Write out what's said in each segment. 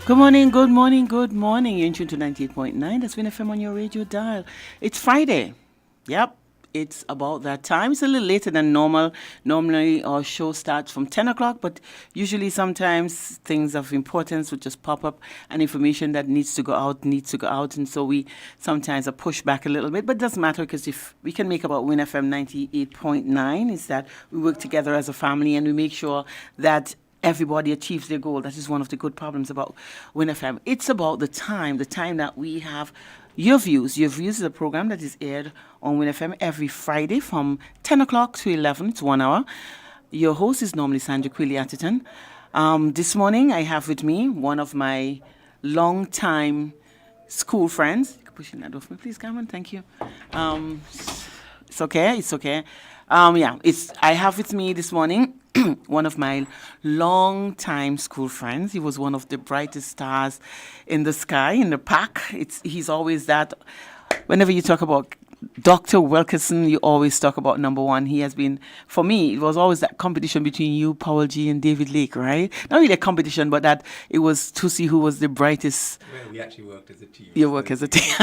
Good morning, good morning, good morning. You're in tune to 98.9. That's Win FM on your radio dial. It's Friday. Yep, it's about that time. It's a little later than normal. Normally, our show starts from 10 o'clock, but usually sometimes things of importance would just pop up and information that needs to go out. And so we sometimes are pushed back a little bit, but it doesn't matter because if we can make about Win FM 98.9 is that we work together as a family and we make sure that everybody achieves their goal. That is one of the good problems about Win FM. It's about the time that we have your views. Your views is a program that is aired on Win FM every Friday from 10 o'clock to 11. It's 1 hour. Your host is normally Sandra Atherton. This morning I have with me one of my long-time school friends. You can push that off me, please, Cameron. Thank you. It's okay. I have with me this morning one of my long-time school friends. He was one of the brightest stars in the sky, in the pack. He's always that. Whenever you talk about Dr. Wilkinson, you always talk about number one. He has been, for me, it was always that competition between you, Powell G, and David Lake, right? Not really a competition, but that it was to see who was the brightest. Well, we actually worked as a team. You work as a team.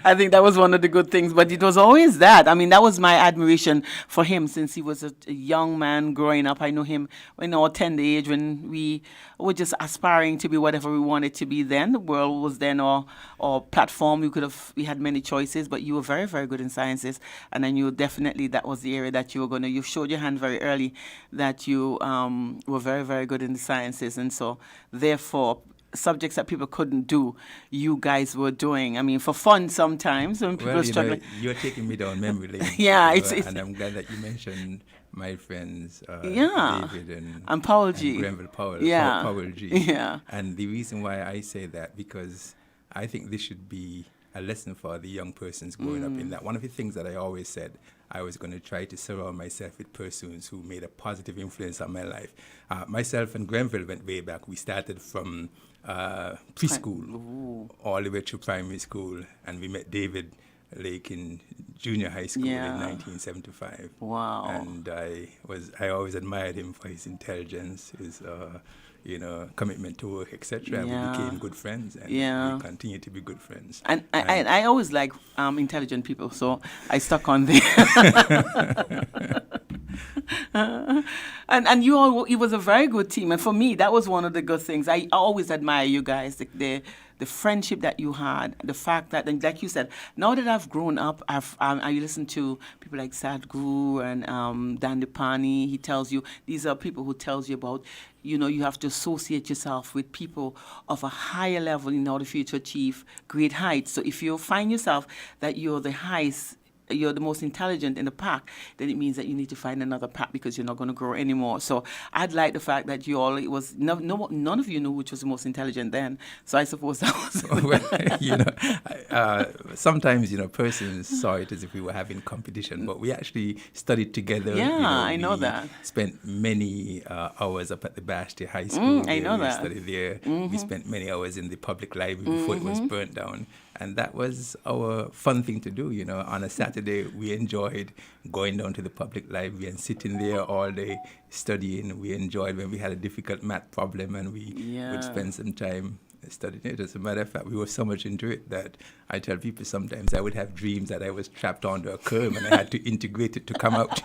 I think that was one of the good things, but it was always that. I mean, that was my admiration for him since he was a young man growing up. I know him in our tender age when we were just aspiring to be whatever we wanted to be then. The world was then our platform. We had many choices, but you were very, very good in sciences. And I knew definitely that was the area that you showed your hand very early that you were very, very good in the sciences. And so therefore, subjects that people couldn't do, you guys were doing. I mean, for fun sometimes when people are struggling. You're taking me down memory lane. Yeah, and I'm glad that you mentioned my friends, David and Powell G. And Grenville Powell, yeah. Powell G. Yeah. And the reason why I say that, because I think this should be a lesson for the young persons growing up in that. One of the things that I always said, I was going to try to surround myself with persons who made a positive influence on my life. Myself and Grenville went way back. We started from preschool all the way to primary school, and we met David Lake in junior high school in 1975. Wow. And I always admired him for his intelligence, his commitment to work, etc. We became good friends, and we continue to be good friends. And I always like intelligent people, so I stuck on there. And it was a very good team, and for me that was one of the good things. I always admire you guys, the friendship that you had, the fact that, and like you said, now that I've grown up, I listen to people like Sadhguru and Dan Depani. He tells you, these are people who tells you about, you have to associate yourself with people of a higher level in order for you to achieve great heights. So if you find yourself that you're the most intelligent in the pack, then it means that you need to find another pack because you're not going to grow anymore. So I'd like the fact that none of you knew which was the most intelligent then. So I suppose that was... sometimes, persons saw it as if we were having competition, but we actually studied together. Yeah, I know that. Spent many hours up at the Bashti High School. I know that. We studied there. Mm-hmm. We spent many hours in the public library before it was burnt down. And that was our fun thing to do, On a Saturday, we enjoyed going down to the public library and sitting there all day studying. We enjoyed when we had a difficult math problem and we would spend some time studying it. As a matter of fact, we were so much into it that I tell people sometimes I would have dreams that I was trapped onto a curve and I had to integrate it to come out,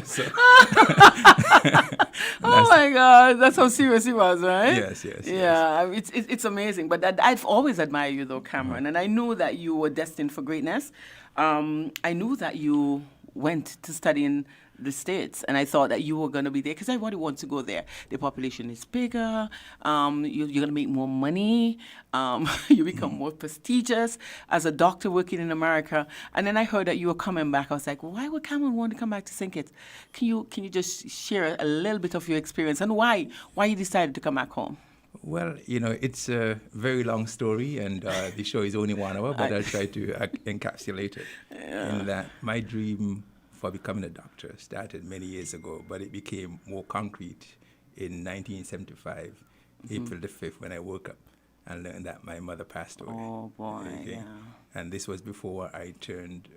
So, oh my God, that's how serious he was, right? Yes. Yeah, it's amazing. But I've always admired you, though, Cameron, and I knew that you were destined for greatness. I knew that you went to study in the States, and I thought that you were going to be there because everybody wants to go there. The population is bigger. You're going to make more money. You become more prestigious as a doctor working in America. And then I heard that you were coming back. I was like, why would Cameron want to come back to St. Kitts? Can you just share a little bit of your experience and why you decided to come back home? Well, it's a very long story, and the show is only 1 hour, but I'll try to encapsulate it. In that my dream for becoming a doctor started many years ago, but it became more concrete in 1975, April the 5th, when I woke up and learned that my mother passed away. Oh, boy, yeah. And this was before I turned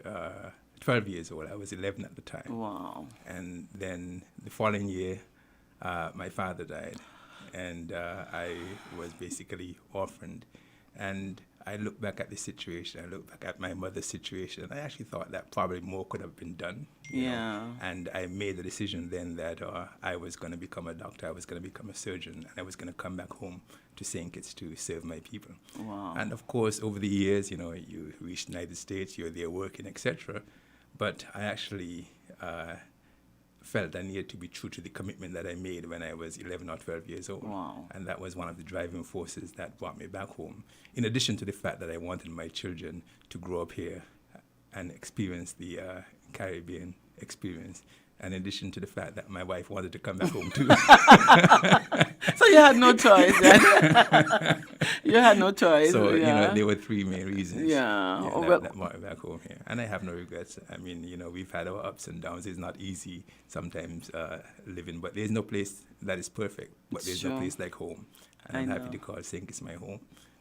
12 years old. I was 11 at the time. Wow. And then the following year, my father died. and I was basically orphaned. And I look back at the situation, I look back at my mother's situation, and I actually thought that probably more could have been done. You know? And I made the decision then that I was going to become a doctor, I was going to become a surgeon, and I was going to come back home to St. Kitts to serve my people. Wow. And of course, over the years, you know, you reach the United States, you're there working, etc. But I actually felt I needed to be true to the commitment that I made when I was 11 or 12 years old. Wow. And that was one of the driving forces that brought me back home, in addition to the fact that I wanted my children to grow up here and experience the Caribbean experience, and in addition to the fact that my wife wanted to come back home too. So you had no choice. You had no choice. So, yeah. you know, there were three main reasons Yeah. that brought me back home here. And I have no regrets. I mean, you know, we've had our ups and downs. It's not easy sometimes living, but there's no place that is perfect. But there's no place like home. And I'm happy to call St. Kitts my home.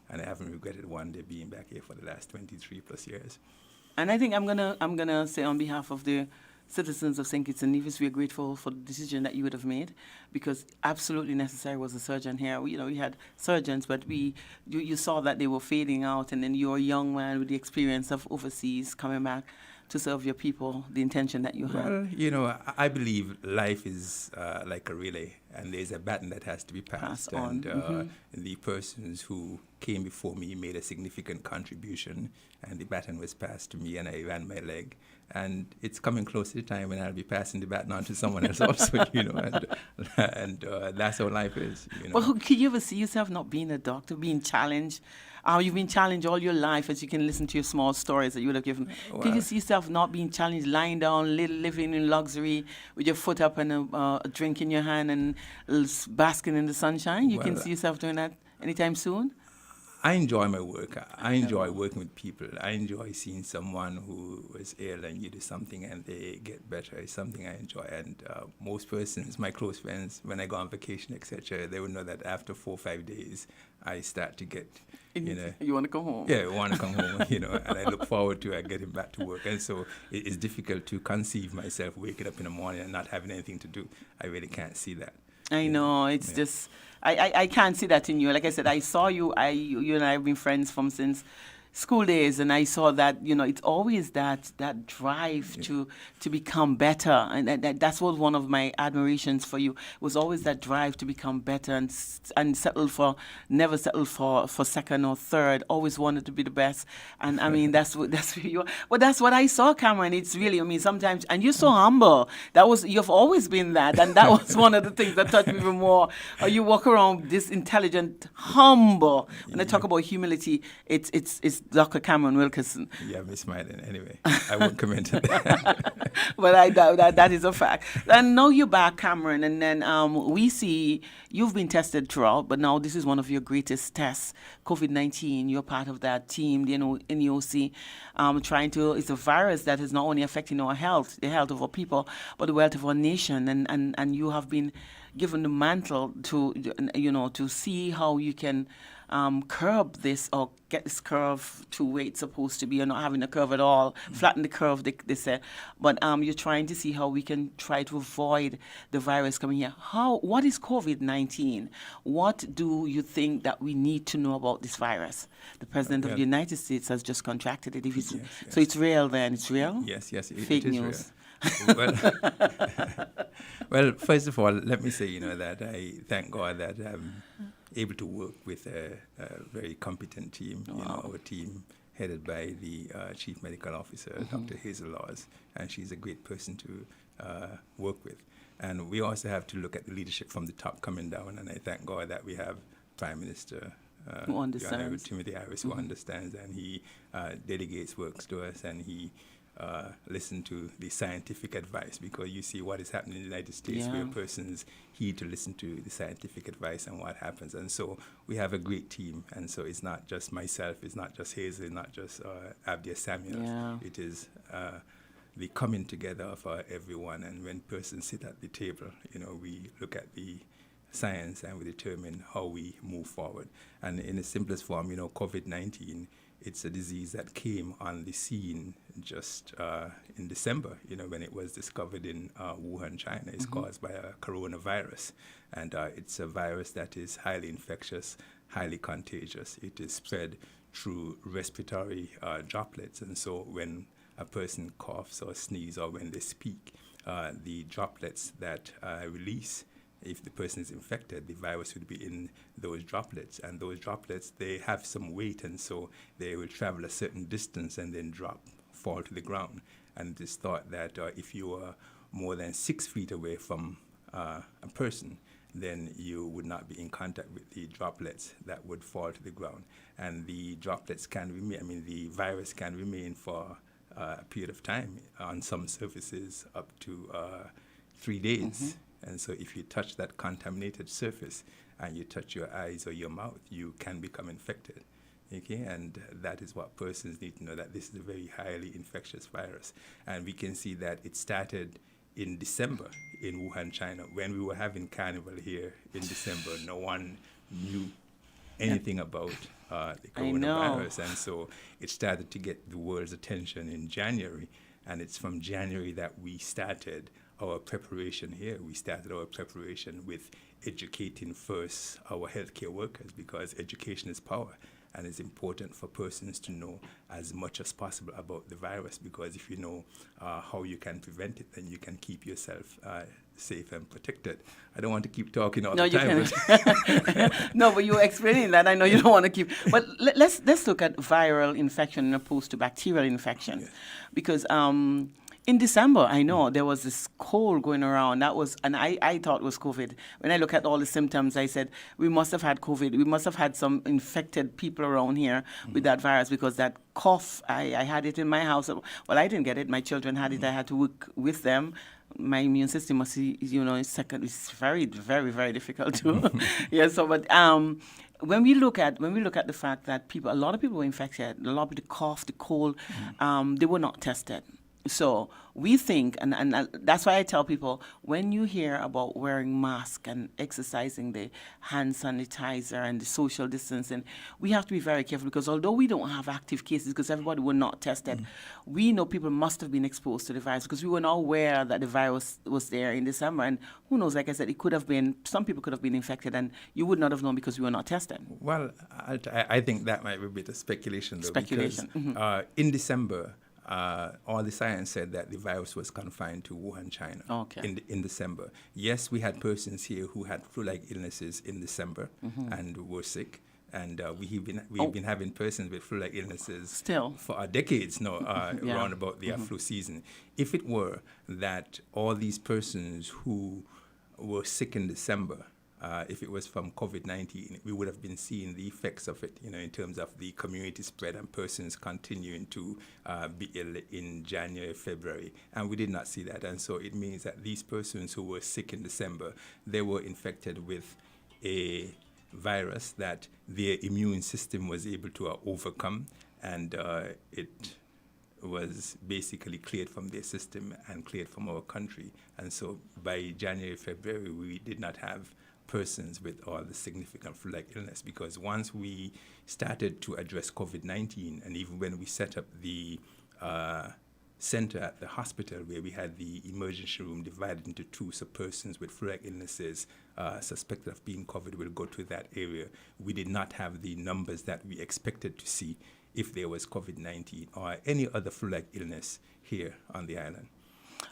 And I haven't regretted one day being back here for the last 23 plus years. And I think I'm gonna say on behalf of the citizens of St. Kitts and Nevis, we are grateful for the decision that you would have made, because absolutely necessary was a surgeon here. You know, we had surgeons, but you saw that they were fading out, and then you're a young man with the experience of overseas coming back to serve your people, the intention that you had. Well, you know, I believe life is like a relay, and there's a baton that has to be passed. On. And the persons who came before me made a significant contribution, and the baton was passed to me, and I ran my leg. And it's coming close to the time when I'll be passing the baton on to someone else also, you know, and that's how life is, you know. Well, could you ever see yourself not being a doctor, being challenged? You've been challenged all your life, as you can listen to your small stories that you would have given. Well, Could you see yourself not being challenged, lying down, living in luxury, with your foot up and a drink in your hand and basking in the sunshine? You can see yourself doing that anytime soon? I enjoy my work. I enjoy working with people. I enjoy seeing someone who was ill and you do something and they get better. It's something I enjoy. And most persons, my close friends, when I go on vacation, etc., they would know that after 4 or 5 days, I start to get, you know. You want to come home? Yeah, I want to come home, you know, and I look forward to getting back to work. And so it's difficult to conceive myself waking up in the morning and not having anything to do. I really can't see that. I know, it's just, I can't see that in you. Like I said, I saw you, you and I have been friends from since school days, and I saw that, you know, it's always that drive to become better, and that's what one of my admirations for you was, always that drive to become better and never settle for second or third, always wanted to be the best. And I mean, that's who you are. But that's what I saw, Cameron. It's really, I mean, sometimes, and you're so humble. You've always been that, and that was one of the things that touched me even more. You walk around this intelligent, humble. When I talk about humility, it's Dr. Cameron Wilkinson. Yeah, me smiling anyway. I won't comment on that. But I doubt that is a fact. And now you're back, Cameron, and then we see you've been tested throughout, but now this is one of your greatest tests, COVID-19. You're part of that team, the NEOC, it's a virus that is not only affecting our health, the health of our people, but the wealth of our nation, and you have been given the mantle to, you know, to see how you can curb this, or get this curve to where it's supposed to be, or not having a curve at all, flatten the curve, they say. But you're trying to see how we can try to avoid the virus coming here. What is COVID-19? What do you think that we need to know about this virus? The President of the United States has just contracted it. So it's real then? It's real? Yes, Fake it is news. Real. Well, first of all, let me say, you know, that I thank God that I'm able to work with a very competent team. You know, our team headed by the Chief Medical Officer, Dr. Hazel Laws, and she's a great person to work with. And we also have to look at the leadership from the top coming down, and I thank God that we have Prime Minister who understands. Timothy Harris, who understands, and he delegates works to us, and he listen to the scientific advice, because you see what is happening in the United States where persons heed to listen to the scientific advice and what happens. And so we have a great team. And so it's not just myself, it's not just Hazel, it's not just Abdia Samuels. It is the coming together of everyone. And when persons sit at the table, you know, we look at the science and we determine how we move forward. And in the simplest form, you know, COVID-19 it's a disease that came on the scene just in December, when it was discovered in Wuhan, China. It's caused by a coronavirus. And it's a virus that is highly infectious, highly contagious. It is spread through respiratory droplets. And so when a person coughs or sneezes or when they speak, the droplets that release, if the person is infected, the virus would be in those droplets. And those droplets, they have some weight, and so they will travel a certain distance and then fall to the ground. And it is thought that if you are more than 6 feet away from a person, then you would not be in contact with the droplets that would fall to the ground. And the droplets can remain, the virus can remain for a period of time on some surfaces up to 3 days. And so if you touch that contaminated surface and you touch your eyes or your mouth, you can become infected. Okay, and that is what persons need to know, that this is a very highly infectious virus. And we can see that it started in December in Wuhan, China. When we were having carnival here in December, no one knew anything about the coronavirus. And so it started to get the world's attention in January. And it's from January that we started our preparation here. We started our preparation with educating first our healthcare workers, because education is power. And it's important for persons to know as much as possible about the virus, because if you know how you can prevent it, then you can keep yourself safe and protected. I don't want to keep talking all the time. No, but you were explaining that. I know you don't want to keep. But let's look at viral infection opposed to bacterial infection. Yes. Because in December, I know there was this cold going around. And I thought it was COVID. When I look at all the symptoms, I said, we must have had COVID. We must have had some infected people around here with that virus, because that cough, I had it in my house. Well, I didn't get it. My children had it. I had to work with them. My immune system was, it's very, very, very difficult to. Yeah. So, but when we look at the fact that a lot of people were infected, a lot of the cough, the cold, they were not tested. So we think, and that's why I tell people, when you hear about wearing masks and exercising the hand sanitizer and the social distancing, we have to be very careful, because although we don't have active cases, because everybody were not tested, we know people must have been exposed to the virus, because we were not aware that the virus was there in December. And who knows, like I said, some people could have been infected, and you would not have known because we were not tested. Well, I think that might be a bit of speculation, though. Because in December, all the science said that the virus was confined to Wuhan, China. In December. Yes, we had persons here who had flu-like illnesses in December and were sick. And we've been having persons with flu-like illnesses still for decades now, around about their flu season. If it were that all these persons who were sick in December, if it was from COVID-19, we would have been seeing the effects of it, in terms of the community spread and persons continuing to be ill in January, February. And we did not see that. And so it means that these persons who were sick in December, they were infected with a virus that their immune system was able to overcome, and it was basically cleared from their system and cleared from our country. And so by January, February, we did not have persons with all the significant flu-like illness, because once we started to address COVID-19, and even when we set up the center at the hospital where we had the emergency room divided into two, so persons with flu-like illnesses suspected of being COVID will go to that area, we did not have the numbers that we expected to see if there was COVID-19 or any other flu-like illness here on the island.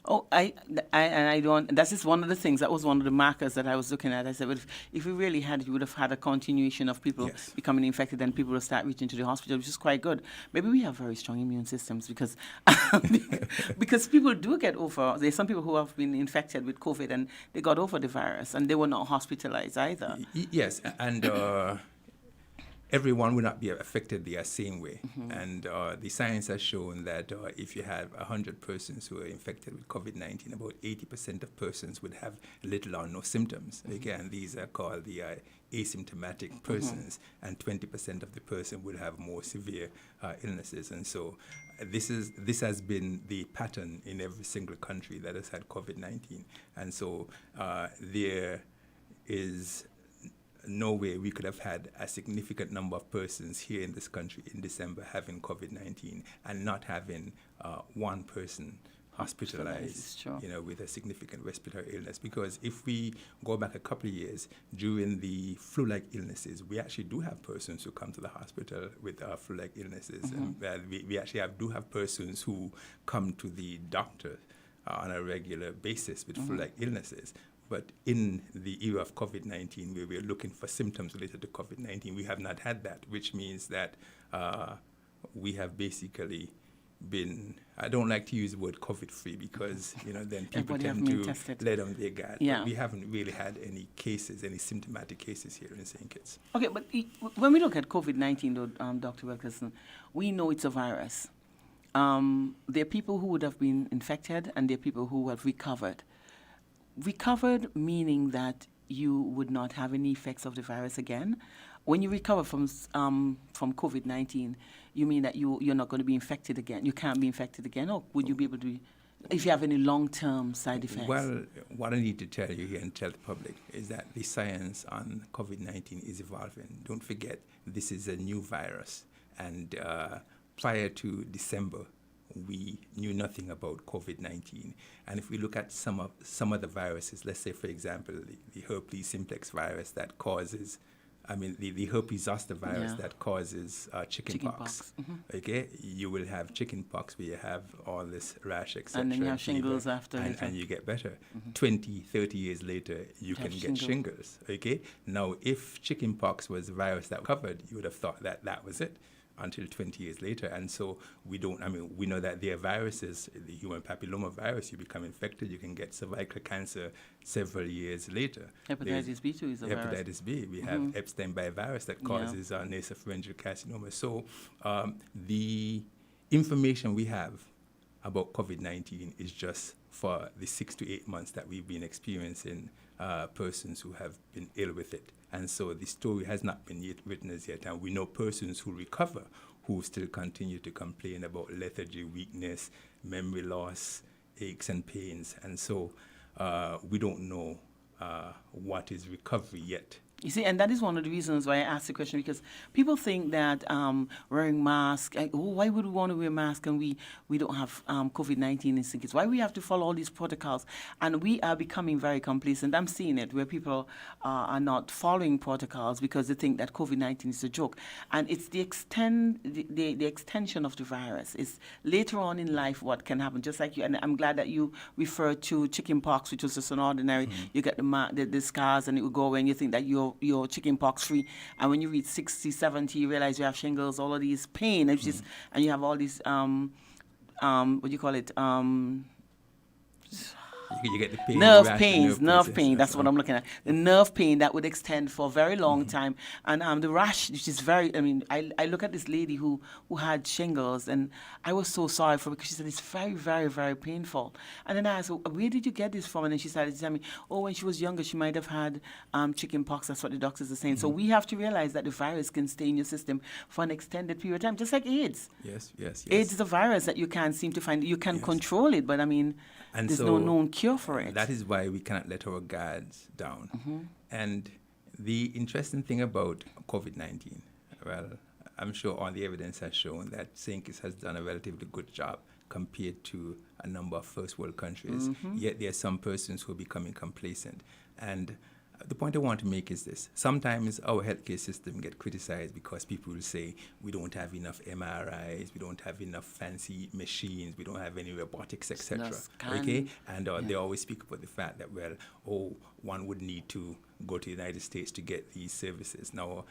Oh, that is one of the things, that was one of the markers that I was looking at. I said, well, if we really had it, we would have had a continuation of people becoming infected, and people will start reaching to the hospital, which is quite good. Maybe we have very strong immune systems, because because people do get over. There's some people who have been infected with COVID and they got over the virus and they were not hospitalized either. Yes, and everyone will not be affected the same way. And the science has shown that if you have 100 persons who are infected with COVID-19, about 80% of persons would have little or no symptoms. Again, these are called the asymptomatic persons, and 20% of the person would have more severe illnesses. And so this has been the pattern in every single country that has had COVID-19. And so there is no way we could have had a significant number of persons here in this country in December having COVID-19 and not having one person hospitalized, It's true. with a significant respiratory illness. Because if we go back a couple of years, during the flu-like illnesses, we actually do have persons who come to the hospital with flu-like illnesses. And we actually do have persons who come to the doctor on a regular basis with flu-like illnesses. But in the era of COVID-19, where we're looking for symptoms related to COVID-19, we have not had that, which means that we have basically been, I don't like to use the word COVID-free because, then people tend to let them their guard. Yeah. But we haven't really had any cases, any symptomatic cases here in St. Kitts. Okay, but when we look at COVID-19, though, Dr. Wilkinson, we know it's a virus. There are people who would have been infected and there are people who have recovered. Recovered meaning that you would not have any effects of the virus again. When you recover from COVID-19, you mean that you're not going to be infected again? You can't be infected again, or would you be able to, if you have any long-term side effects? Well, what I need to tell you here and tell the public is that the science on COVID-19 is evolving. Don't forget, this is a new virus, and prior to December, we knew nothing about COVID-19. And if we look at some of the viruses, let's say, for example, the herpes simplex virus that causes, the herpes zoster virus that causes chickenpox. Okay, you will have chickenpox where you have all this rash, etc. And then you have shingles after. And you get better. 20, 30 years later, you can get shingles. Okay, now if chickenpox was a virus that covered, you would have thought that was it until 20 years later. And so we know that there are viruses, the human papilloma virus, you become infected, you can get cervical cancer several years later. Hepatitis B too is a virus. Hepatitis B. We have Epstein-Barr virus that causes nasopharyngeal carcinoma. So the information we have about COVID-19 is just for the 6 to 8 months that we've been experiencing persons who have been ill with it. And so the story has not been yet written as yet. And we know persons who recover who still continue to complain about lethargy, weakness, memory loss, aches and pains. And so we don't know what is recovery yet. You see, and that is one of the reasons why I asked the question, because people think that wearing masks, why would we want to wear masks and we don't have COVID-19 in St. Kitts? Why we have to follow all these protocols? And we are becoming very complacent. I'm seeing it where people are not following protocols because they think that COVID-19 is a joke. And it's the extension of the virus. It's later on in life what can happen, just like you. And I'm glad that you referred to chickenpox, which was just an ordinary, you get the scars and it will go away and you think that you're chickenpox free, and when you reach 60, 70, you realize you have shingles, all of these pain, and you have all these what do you call it? You get the pain, nerve rash, pain. That's what I'm looking at. The nerve pain that would extend for a very long time, and the rash, which is very. I look at this lady who had shingles, and I was so sorry for her because she said it's very, very, very painful. And then I asked her, where did you get this from? And then she started to tell me, when she was younger, she might have had chickenpox. That's what the doctors are saying. So we have to realize that the virus can stay in your system for an extended period of time, just like AIDS. Yes. AIDS is a virus that you can't seem to find. You can control it, but and there's so no known cure for it. That is why we cannot let our guards down. And the interesting thing about COVID-19, well, I'm sure all the evidence has shown that St. Kitts has done a relatively good job compared to a number of first world countries. Yet there are some persons who are becoming complacent. And the point I want to make is this. Sometimes our healthcare system gets criticized because people will say we don't have enough MRIs, we don't have enough fancy machines, we don't have any robotics, etc. Okay? And they always speak about the fact that, one would need to go to the United States to get these services. Now,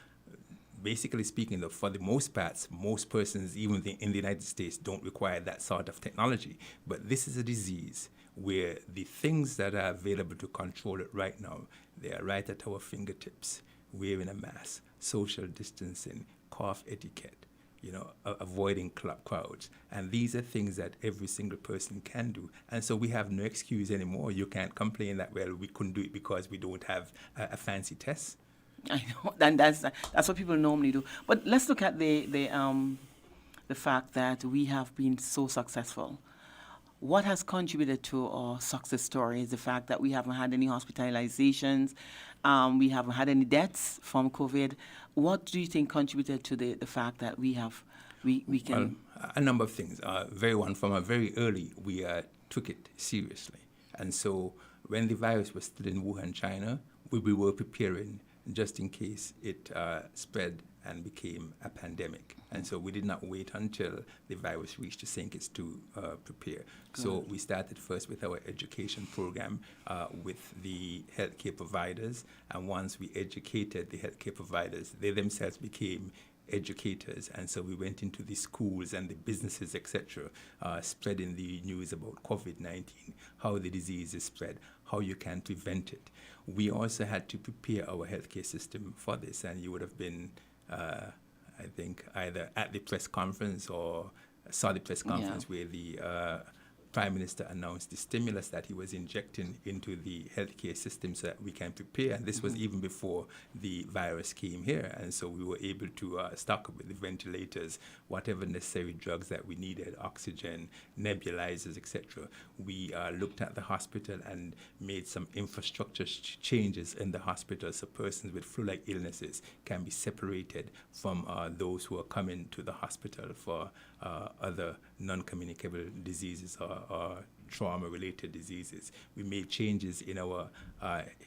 basically speaking, though, for the most parts, most persons, even in the United States, don't require that sort of technology. But this is a disease where the things that are available to control it right now, they are right at our fingertips. Wearing a mask, social distancing, cough etiquette, avoiding crowds. And these are things that every single person can do. And so we have no excuse anymore. You can't complain that, we couldn't do it because we don't have a fancy test. I know, and that's what people normally do. But let's look at the fact that we have been so successful. what has contributed to our success story is the fact that we haven't had any hospitalizations, we haven't had any deaths from COVID. What do you think contributed to the fact that we can? Well, a number of things. From a very early, we took it seriously. And so when the virus was still in Wuhan, China, we were preparing just in case it spread and became a pandemic. And so we did not wait until the virus reached the St. Kitts to prepare. Good. So we started first with our education program with the healthcare providers. And once we educated the healthcare providers, they themselves became educators, and so we went into the schools and the businesses, etc., spreading the news about COVID-19, how the disease is spread, how you can prevent it. We also had to prepare our healthcare system for this, and you would have been, I think, either at the press conference or saw the press conference where the Prime Minister announced the stimulus that he was injecting into the healthcare system so that we can prepare. And this was even before the virus came here. And so we were able to stock up with the ventilators, whatever necessary drugs that we needed, oxygen, nebulizers, etc. We looked at the hospital and made some infrastructure changes in the hospital so persons with flu-like illnesses can be separated from those who are coming to the hospital for other non-communicable diseases or trauma-related diseases. We made changes in our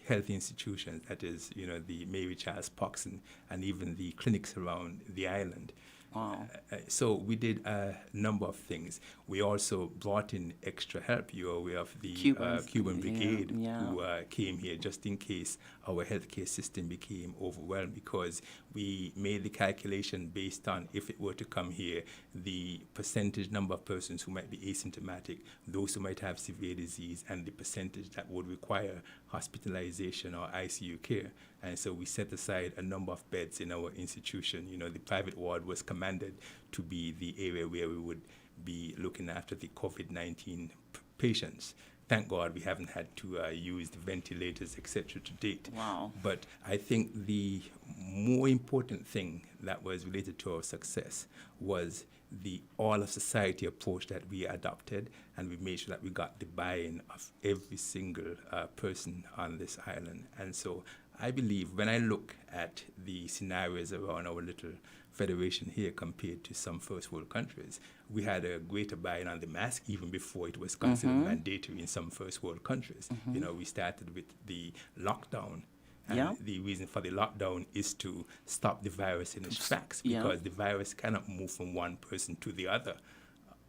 health institutions, that is, the Mary Charles Pox and even the clinics around the island. Wow. So we did a number of things. We also brought in extra help. You're aware of the Cuban Brigade who came here just in case our healthcare system became overwhelmed, because we made the calculation based on if it were to come here, the percentage number of persons who might be asymptomatic, those who might have severe disease, and the percentage that would require hospitalization or ICU care. And so we set aside a number of beds in our institution. The private ward was commanded to be the area where we would be looking after the COVID-19 patients. Thank God we haven't had to use the ventilators, etc. to date. Wow. But I think the more important thing that was related to our success was the all-of-society approach that we adopted, and we made sure that we got the buy-in of every single person on this island. And so I believe when I look at the scenarios around our little federation here compared to some first world countries, we had a greater buy-in on the mask even before it was considered mandatory in some first world countries. We started with the lockdown. And the reason for the lockdown is to stop the virus in its tracks, because the virus cannot move from one person to the other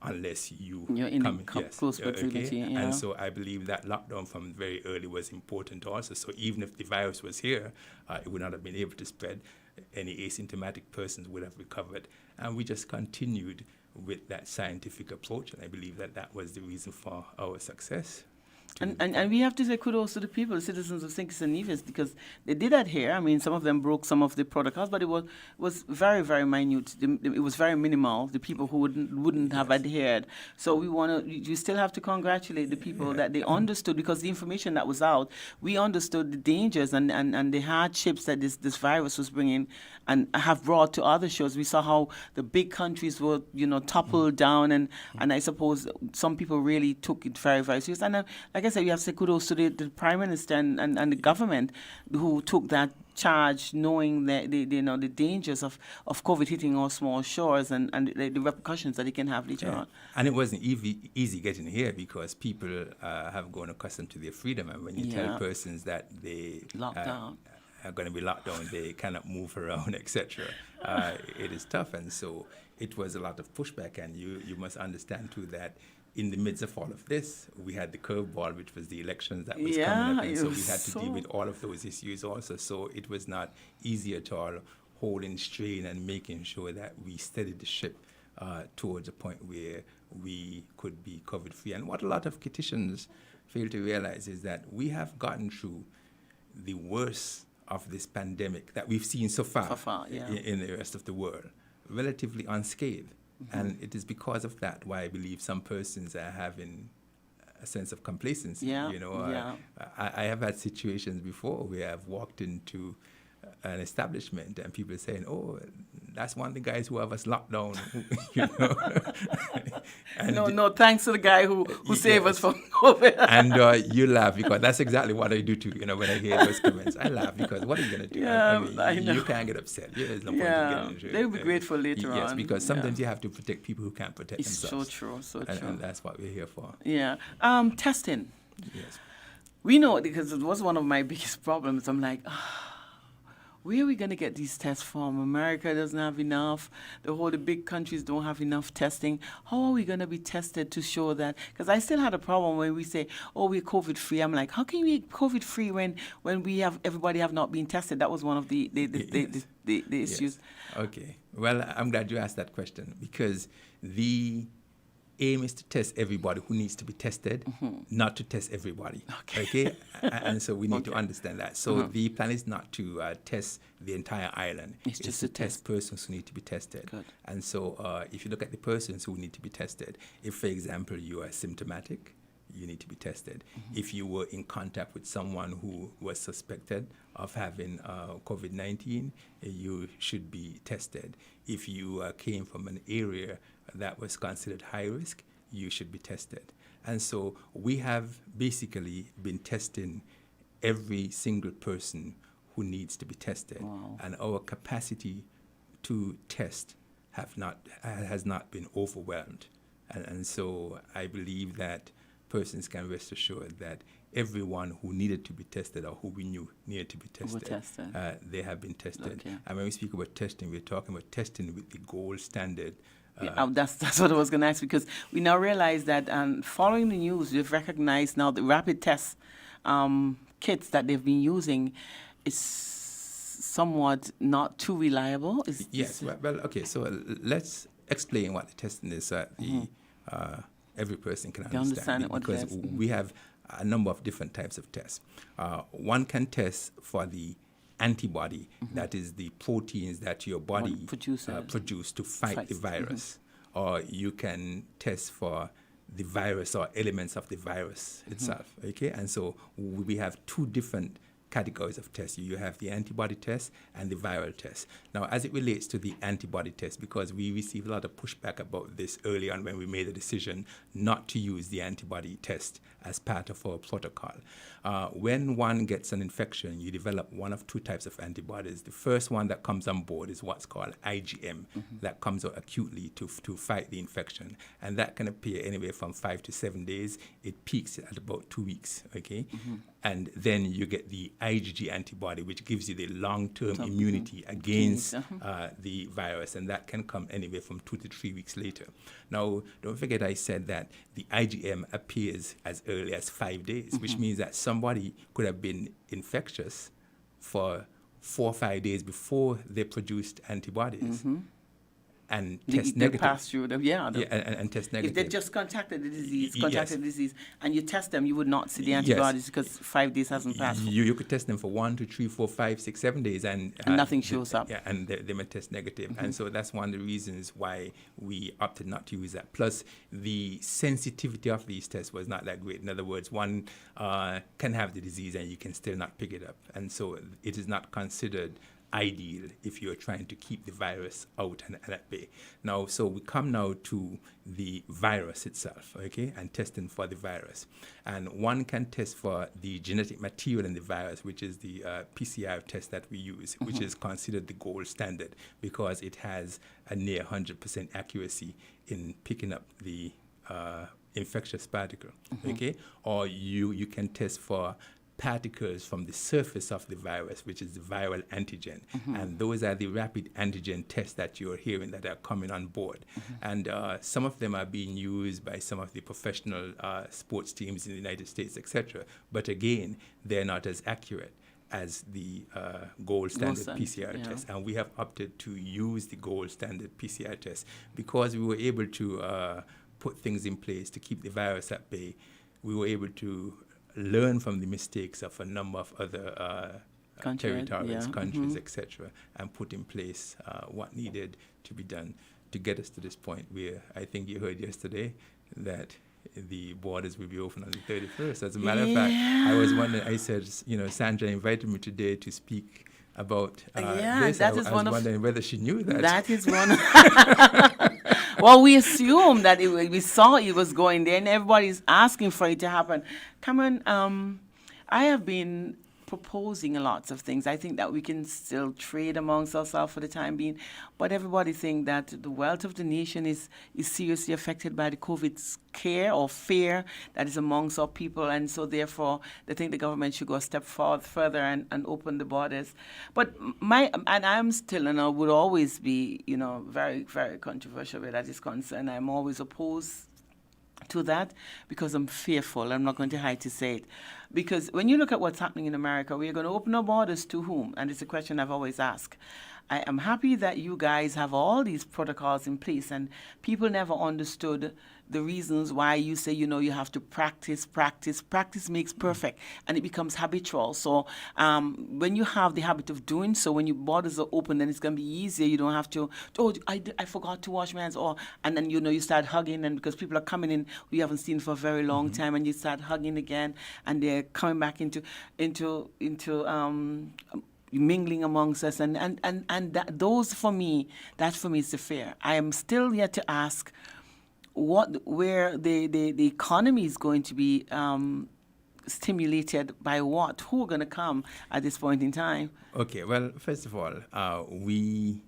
unless you're in close proximity. And so I believe that lockdown from very early was important also. So even if the virus was here, it would not have been able to spread. Any asymptomatic persons would have recovered. And we just continued with that scientific approach, and I believe that was the reason for our success. And we have to say kudos to the people, the citizens of St. Kitts and Nevis, because they did adhere. I mean, some of them broke some of the protocols, but it was very, very minute. It was very minimal, the people who wouldn't have adhered. So you still have to congratulate the people that they understood, because the information that was out, we understood the dangers and the hardships that this virus was bringing and have brought to other shores. We saw how the big countries were, toppled down, and I suppose some people really took it very, very serious. And like I said, you have to say kudos to the Prime Minister and the government who took that charge, knowing that the dangers of COVID hitting our small shores and the repercussions that it can have later on. And it wasn't easy getting here, because people have grown accustomed to their freedom, and when you tell persons that they are going to be locked down, they cannot move around, etc. It is tough, and so it was a lot of pushback. And you must understand too that in the midst of all of this, we had the curveball, which was the elections that was coming up, and so we had to deal with all of those issues also. So it was not easy at all, holding strain and making sure that we steadied the ship towards a point where we could be COVID-free. And what a lot of Kittitians fail to realize is that we have gotten through the worst of this pandemic that we've seen so far in the rest of the world, relatively unscathed. And it is because of that why I believe some persons are having a sense of complacency. I have had situations before where I've walked into an establishment, and people saying, "Oh, that's one of the guys who have us locked down," you know. And No, thanks to the guy who saved us from COVID. and you laugh because that's exactly what I do too. You know, when I hear those comments, I laugh because what are you going to do? I know. You can't get upset. There's no point in getting into it. They'll be grateful later on. Yes, because sometimes you have to protect people who can't protect It's themselves. so true. And that's what we're here for. Yeah. Testing. Yes. We know, because it was one of my biggest problems. I'm like, where are we going to get these tests from? America doesn't have enough. The big countries don't have enough testing. How are we going to be tested to show that? Because I still had a problem when we say, oh, we're COVID-free. I'm like, how can we be COVID-free when everybody have not been tested? That was one of the issues. Yes. Okay. Well, I'm glad you asked that question, because the aim is to test everybody who needs to be tested, not to test everybody. Okay? And so we need to understand that. So the plan is not to test the entire island. It's just to test persons who need to be tested. Good. And so if you look at the persons who need to be tested, if, for example, you are symptomatic, you need to be tested. If you were in contact with someone who was suspected of having COVID-19, you should be tested. If you came from an area that was considered high risk, you should be tested. And so we have basically been testing every single person who needs to be tested. Wow. And our capacity to test has not been overwhelmed. And so I believe that persons can rest assured that everyone who needed to be tested or who we knew needed to be tested, they have been tested. Okay. And when we speak about testing, we're talking about testing with the gold standard. That's what I was going to ask, because we now realize that following the news, we've recognized now the rapid test kits that they've been using is somewhat not too reliable. Yes. Well, okay, so let's explain what the testing is so that every person can understand it, because we have a number of different types of tests. One can test for the antibody, that is the proteins that your body produce to fight the virus. Or you can test for the virus or elements of the virus itself. Okay, and so we have two different categories of tests. You have the antibody test and the viral test. Now, as it relates to the antibody test, because we received a lot of pushback about this early on when we made the decision not to use the antibody test as part of our protocol. When one gets an infection, you develop one of two types of antibodies. The first one that comes on board is what's called IgM, that comes out acutely to fight the infection. And that can appear anywhere from 5 to 7 days. It peaks at about 2 weeks, okay? And then you get the IgG antibody, which gives you the long-term immunity against the virus, and that can come anywhere from 2 to 3 weeks later. Now, don't forget I said that the IgM appears as early as 5 days, which means that somebody could have been infectious for 4 or 5 days before they produced antibodies. And test negative. Pass through them, and test negative. If they just contacted the disease, and you test them, you would not see the antibodies because 5 days hasn't passed. You could test them for 1, 2, 3, 4, 5, 6, 7 days, and nothing shows up. Yeah, and they may test negative. And so that's one of the reasons why we opted not to use that. Plus, the sensitivity of these tests was not that great. In other words, one can have the disease and you can still not pick it up. And so it is not considered ideal if you're trying to keep the virus out and at bay. Now, so we come now to the virus itself, okay, and testing for the virus. And one can test for the genetic material in the virus, which is the PCR test that we use, which is considered the gold standard because it has a near 100% accuracy in picking up the infectious particle, okay? Or you can test for particles from the surface of the virus, which is the viral antigen. And those are the rapid antigen tests that you're hearing that are coming on board. And some of them are being used by some of the professional sports teams in the United States, etc. But again, they're not as accurate as the gold standard PCR test. And we have opted to use the gold standard PCR test because we were able to put things in place to keep the virus at bay. We were able to learn from the mistakes of a number of other territories, countries, etc., and put in place what needed to be done to get us to this point where I think you heard yesterday that the borders will be open on the 31st. As a matter of fact, I was wondering, I said, Sandra invited me today to speak about Yeah, this. that I is was one of wondering whether she knew that. that is one. Well, we assumed that we saw it was going there, and everybody's asking for it to happen. Cameron, I have been proposing lots of things. I think that we can still trade amongst ourselves for the time being, but everybody think that the wealth of the nation is seriously affected by the COVID scare or fear that is amongst our people, and so therefore they think the government should go a step further and open the borders. But I'm still and I would always be, very, very controversial where that is concerned. I'm always opposed to that because I'm fearful. I'm not going to hide to say it. Because when you look at what's happening in America, we're going to open our borders to whom? And it's a question I've always asked. I am happy that you guys have all these protocols in place, and people never understood the reasons why you say, you have to practice. Practice makes perfect, and it becomes habitual. So when you have the habit of doing so, when your borders are open, then it's going to be easier. You don't have to, I forgot to wash my hands, and then, you start hugging, and because people are coming in who you haven't seen for a very long time, and you start hugging again, and they're coming back into mingling amongst us, and those for me, that for me is the fear. I am still yet to ask where the economy is going to be stimulated by what? Who are going to come at this point in time? Okay, well, first of all, we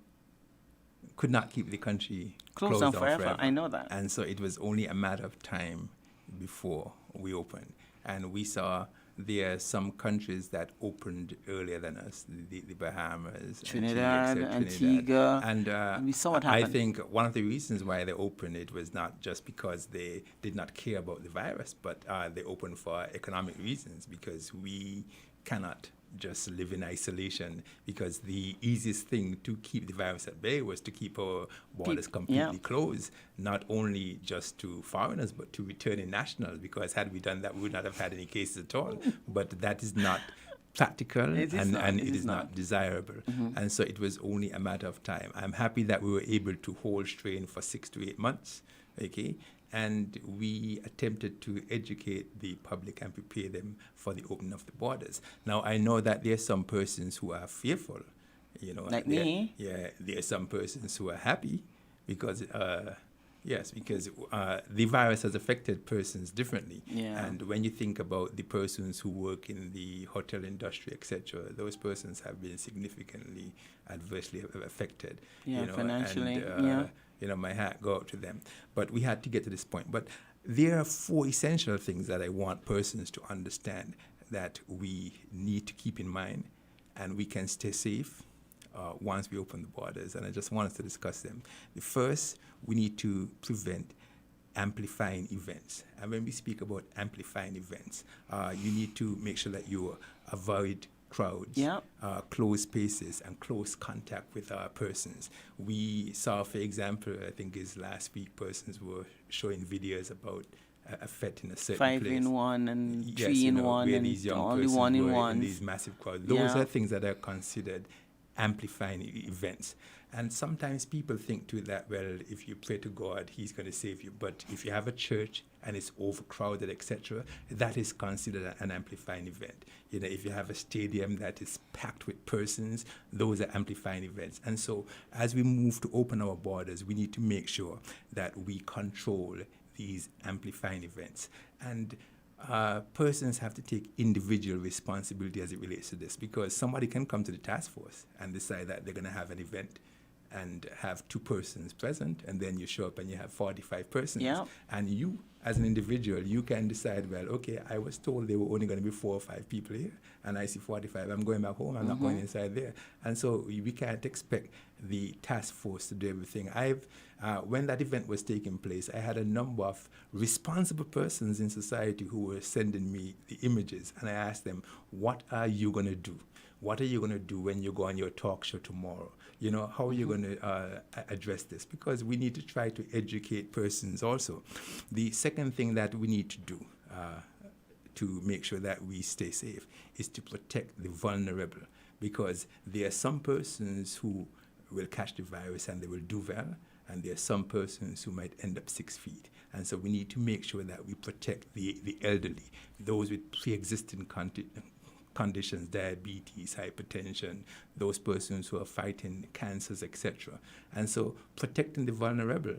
could not keep the country closed down forever. I know that. And so it was only a matter of time before we opened. And we saw there are some countries that opened earlier than us, the Bahamas, Trinidad, Antigua, and we saw what happened. I think one of the reasons why they opened it was not just because they did not care about the virus, but they opened for economic reasons, because we cannot just live in isolation, because the easiest thing to keep the virus at bay was to keep our borders completely closed, not only just to foreigners, but to returning nationals, because had we done that, we would not have had any cases at all. But that is not practical, it is not desirable. And so it was only a matter of time. I'm happy that we were able to hold strain for 6 to 8 months, okay? And we attempted to educate the public and prepare them for the opening of the borders. Now, I know that there are some persons who are fearful, like me. Yeah, there are some persons who are happy because, because the virus has affected persons differently. Yeah. And when you think about the persons who work in the hotel industry, etc., those persons have been significantly adversely affected. Yeah, financially. My hat go out to them. But we had to get to this point. But there are 4 essential things that I want persons to understand that we need to keep in mind, and we can stay safe once we open the borders. And I just want us to discuss them. The first, we need to prevent amplifying events. And when we speak about amplifying events, you need to make sure that you avoid crowds, close spaces, and close contact with persons. We saw, for example, I think is last week, persons were showing videos about a fete in a certain place. 5-in-1 and 3-in-1 and these young only persons 1-in-1. in these massive crowds. Those are things that are considered amplifying events. And sometimes people think too that, well, if you pray to God, he's going to save you. But if you have a church and it's overcrowded, etc., that is considered an amplifying event. If you have a stadium that is packed with persons, those are amplifying events. And so as we move to open our borders, we need to make sure that we control these amplifying events. And persons have to take individual responsibility as it relates to this, because somebody can come to the task force and decide that they're going to have an event and have 2 persons present, and then you show up and you have 45 persons. Yeah. And you, as an individual, you can decide, well, okay, I was told there were only going to be 4 or 5 people here, and I see 45. I'm going back home. I'm not going inside there. And so we can't expect the task force to do everything. When that event was taking place, I had a number of responsible persons in society who were sending me the images, and I asked them, what are you going to do? What are you going to do when you go on your talk show tomorrow? How are you going to address this? Because we need to try to educate persons also. The second thing that we need to do to make sure that we stay safe is to protect the vulnerable, because there are some persons who will catch the virus and they will do well, and there are some persons who might end up 6 feet. And so we need to make sure that we protect the elderly, those with pre-existing conditions, diabetes, hypertension, those persons who are fighting cancers, etc. And so protecting the vulnerable.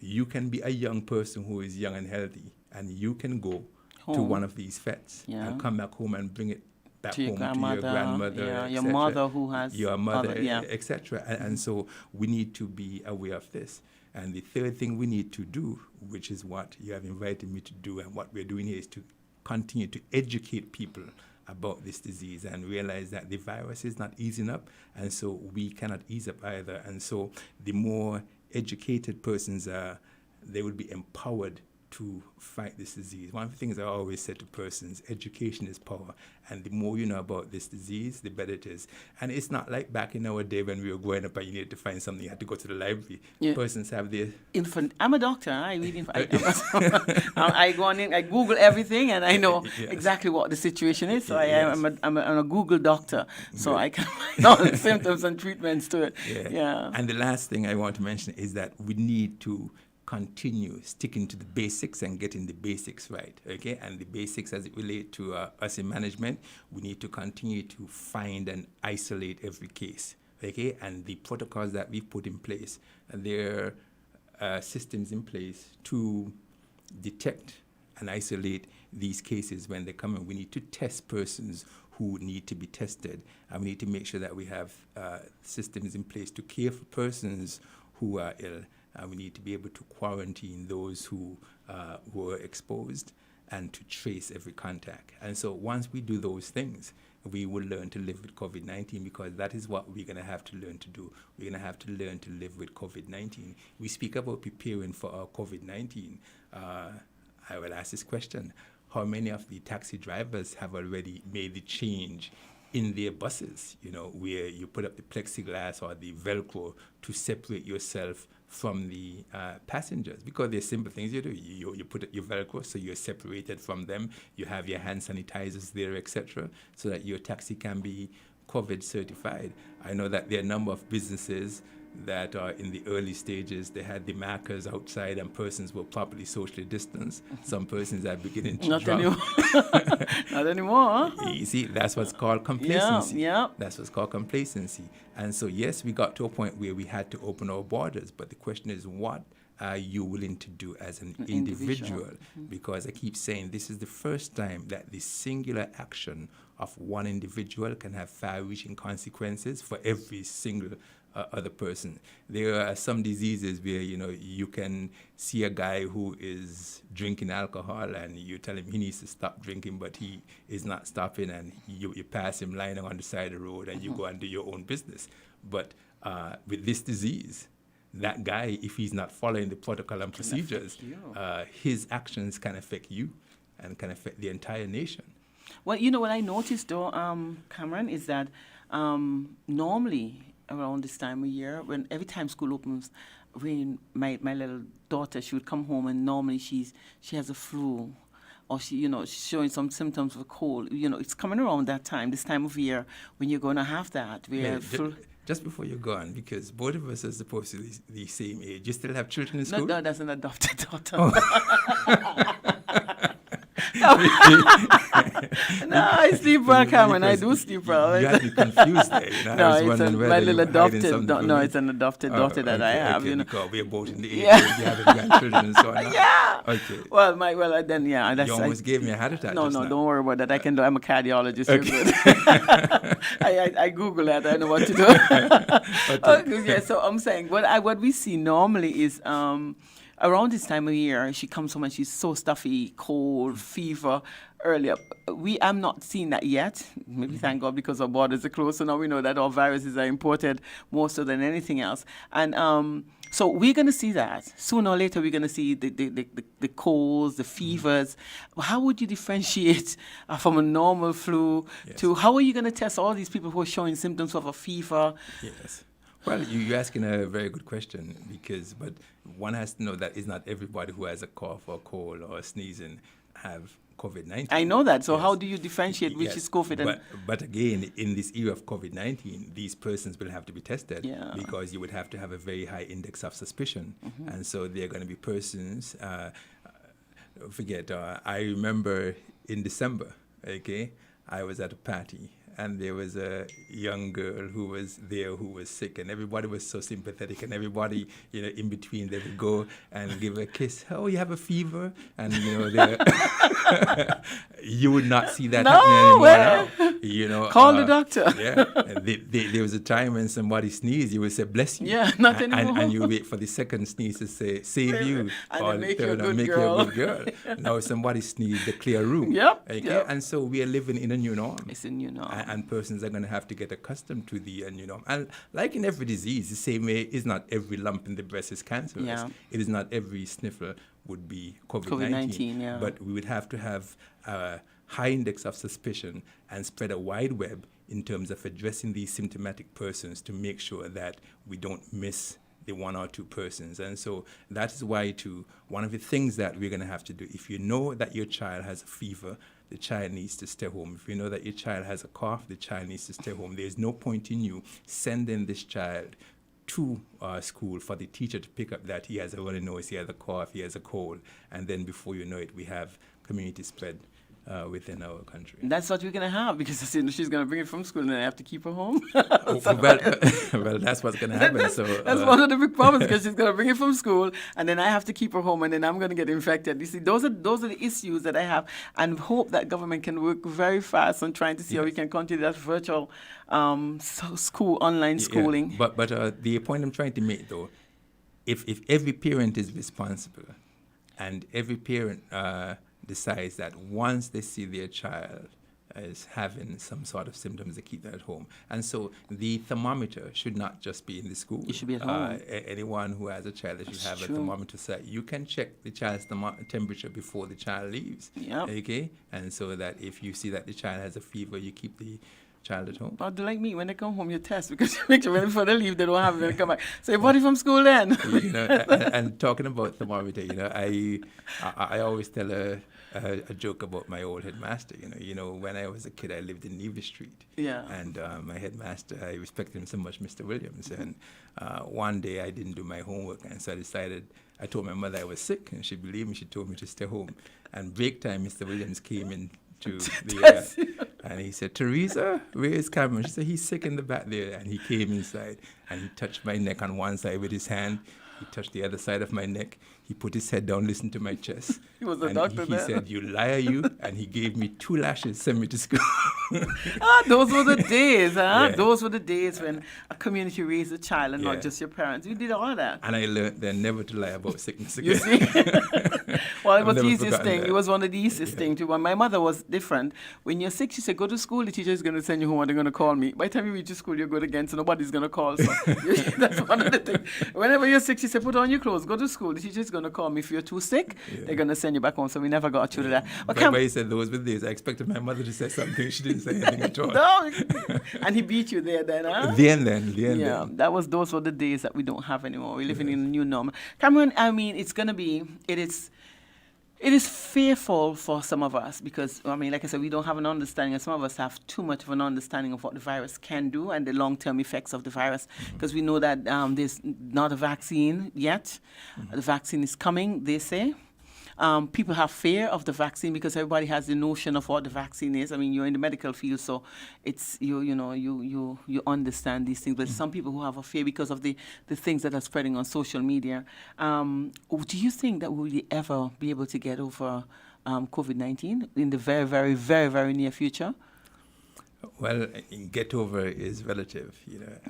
You can be a young person who is young and healthy, and you can go to one of these vets and come back home and bring it back to your home to your grandmother, your mother who has your mother, other, etc. And so we need to be aware of this. And the third thing we need to do, which is what you have invited me to do, and what we're doing here, is to continue to educate people about this disease and realize that the virus is not easing up, and so we cannot ease up either. And so the more educated persons are, they will be empowered to fight this disease. One of the things I always say to persons, education is power, and the more you know about this disease, the better it is. And it's not like back in our day when we were growing up and you needed to find something, you had to go to the library. Yeah. Persons have their... I'm a doctor. I read I go on in, I Google everything, and I know exactly what the situation is. So I'm a Google doctor, so I can find all the symptoms and treatments to it. Yeah. And the last thing I want to mention is that we need to continue sticking to the basics and getting the basics right, okay? And the basics as it relates to us in management, we need to continue to find and isolate every case, okay? And the protocols that we've put in place, there are systems in place to detect and isolate these cases when they come in. We need to test persons who need to be tested, and we need to make sure that we have systems in place to care for persons who are ill. We need to be able to quarantine those who were exposed and to trace every contact. And so once we do those things, we will learn to live with COVID-19, because that is what we're going to have to learn to do. We're going to have to learn to live with COVID-19. We speak about preparing for our COVID-19. I will ask this question. How many of the taxi drivers have already made the change in their buses, where you put up the plexiglass or the Velcro to separate yourself from the passengers? Because there's simple things you do. You put up your Velcro so you're separated from them. You have your hand sanitizers there, etc., so that your taxi can be COVID certified. I know that there are a number of businesses that are in the early stages. They had the markers outside and persons were properly socially distanced. Some persons are beginning to drop. Not anymore. You see, that's what's called complacency. Yeah. That's what's called complacency. And so, yes, we got to a point where we had to open our borders, but the question is, what are you willing to do as an individual? Mm-hmm. Because I keep saying this is the first time that the singular action of one individual can have far-reaching consequences for every single other person. There are some diseases where, you can see a guy who is drinking alcohol and you tell him he needs to stop drinking, but he is not stopping, and you pass him lying on the side of the road and you go and do your own business. But with this disease, that guy, if he's not following the protocol and procedures, his actions can affect you and can affect the entire nation. Well, what I noticed though, Cameron, is that normally around this time of year, when every time school opens, when my little daughter, she would come home, and normally she has a flu, or she's showing some symptoms of a cold. It's coming around this time of year when you're going to have that. Just before you go on, because both of us are supposed to be the same age. You still have children in school? No, that's an adopted daughter. Oh. No, I sleep well, Cameron. I do sleep well. You had me confused there. No, it's my little adopted. No, it's an adopted daughter that I have. Because we're both in the age where you have grandchildren and so on. Yeah. Okay. Well, then you almost gave me a heart attack. No, don't worry about that. I can do. I'm a cardiologist. Okay. You're good. I Google that. I know what to do. Okay. Yeah. So I'm saying what we see normally is around this time of year, she comes home and she's so stuffy, cold, fever, earlier. I'm not seeing that yet. Maybe thank God, because our borders are closed, so now we know that our viruses are imported more so than anything else. And so we're going to see that. Sooner or later, we're going to see the colds, the fevers. How would you differentiate from a normal flu to how are you going to test all these people who are showing symptoms of a fever? Yes. Well, you're asking a very good question, but one has to know that it's not everybody who has a cough or cold or sneezing have COVID-19. I know that. So how do you differentiate which is COVID? But again, in this era of COVID-19, these persons will have to be tested because you would have to have a very high index of suspicion. Mm-hmm. And so they're going to be persons, I remember in December, I was at a party, and there was a young girl who was there who was sick, and everybody was so sympathetic, and everybody, in between, they would go and give her a kiss. Oh, you have a fever? And, you would not see that happening anymore now. Call the doctor. Yeah. There was a time when somebody sneezed, you would say, bless you. Yeah, not anymore. And you wait for the second sneeze to say, save you. And or make third, you a good girl. girl. Now somebody sneezed, the clear room. Yep. Okay? Yep. And so we are living in a new norm. It's a new norm. And persons are going to have to get accustomed to the new norm. And like in every disease, the same way is not every lump in the breast is cancerous. Yeah. It is not every sniffle would be COVID-19. COVID-19, yeah. But we would have to have a high index of suspicion and spread a wide web in terms of addressing these symptomatic persons to make sure that we don't miss the one or two persons. And so that is why, too, one of the things that we're going to have to do, if you know that your child has a fever, the child needs to stay home. If you know that your child has a cough, the child needs to stay home. There's no point in you sending this child to school for the teacher to pick up that he has a runny nose, he has a cough, he has a cold, and then before you know it, we have community spread within our country. That's what we're going to have, because she's going to bring it from school and I have to keep her home. Well, that's what's going to happen. That's one of the big problems, because she's going to bring it from school and then I have to keep her home and then I'm going to get infected. You see, those are the issues that I have, and hope that government can work very fast on trying to see how we can continue that virtual online schooling. Yeah. But the point I'm trying to make, though, if every parent is responsible and every parent decides that once they see their child is having some sort of symptoms, they keep them at home. And so the thermometer should not just be in the school. It should be at home. Anyone who has a child, they should have a thermometer set. You can check the child's temperature before the child leaves. Yep. Okay? And so that if you see that the child has a fever, you keep the child at home. Or do like me, when they come home, you test, because you make sure before they leave, they don't have it when they come back. So your body from school then. And talking about thermometer, I always tell a joke about my old headmaster. When I was a kid, I lived in Neva Street. Yeah. And my headmaster, I respected him so much, Mr. Williams. And one day I didn't do my homework, and so I told my mother I was sick, and she believed me. She told me to stay home. And break time, Mr. Williams came in to the and he said, "Teresa, where is Cameron?" She said, "He's sick in the back there." And he came inside and he touched my neck on one side with his hand. He touched the other side of my neck. He put his head down, listened to my chest. He was a doctor He then. said, "You liar, you." And he gave me 2 lashes, sent me to school. Those were the days, huh? Yeah. Those were the days when a community raised a child and Yeah. not just your parents. You did all of that. And I learned then never to lie about sickness You again. see? Well, it I've was the never easiest forgotten thing. that. It was one of the easiest things too. When my mother was different. When you're sick, she said, "Go to school. The teacher is going to send you home and they're going to call me." By the time you reach school, you're good again, so nobody's going to call. So that's one of the things. Whenever you're sick, she said, "Put on your clothes, go to school. The teacher is going to call me. If you're too sick, they're going to send you back home." So we never got through to that. But he said those were days. I expected my mother to say something. She didn't say anything at all. No. And he beat you there then, huh? Then. Those were the days that we don't have anymore. We're living in a new normal. Cameron, I mean, it is fearful for some of us because, I mean, like I said, we don't have an understanding, and some of us have too much of an understanding of what the virus can do and the long-term effects of the virus, because we know that there's not a vaccine yet. The vaccine is coming, they say. People have fear of the vaccine because everybody has the notion of what the vaccine is. I mean, you're in the medical field, so it's you understand these things. But some people who have a fear because of the things that are spreading on social media. Do you think that will we ever be able to get over COVID-19 in the very, very, very, very near future? Well, get over is relative,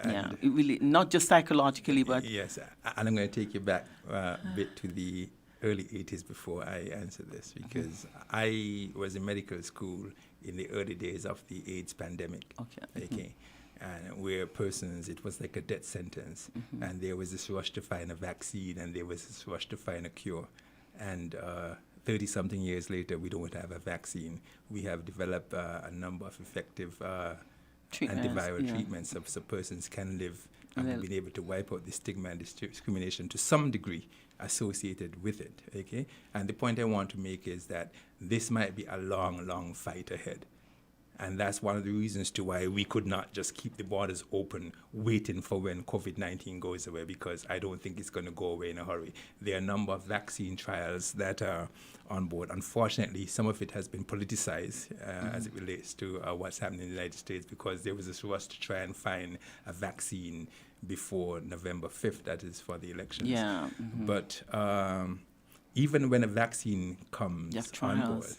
And It really, not just psychologically, but yes, and I'm going to take you back a bit to the early 80s before I answer this, because I was in medical school in the early days of the AIDS pandemic. Okay. And where persons, it was like a death sentence, and there was this rush to find a vaccine, and there was this rush to find a cure. And 30-something years later, we don't have a vaccine. We have developed a number of effective antiviral treatments so persons can live, and we've been able to wipe out the stigma and discrimination to some degree associated with it, okay? And the point I want to make is that this might be a long, long fight ahead. And that's one of the reasons to why we could not just keep the borders open, waiting for when COVID-19 goes away, because I don't think it's going to go away in a hurry. There are a number of vaccine trials that are on board. Unfortunately, some of it has been politicized as it relates to what's happening in the United States, because there was this rush to try and find a vaccine before November 5th, that is for the elections. Yeah. But even when a vaccine comes on board, trials.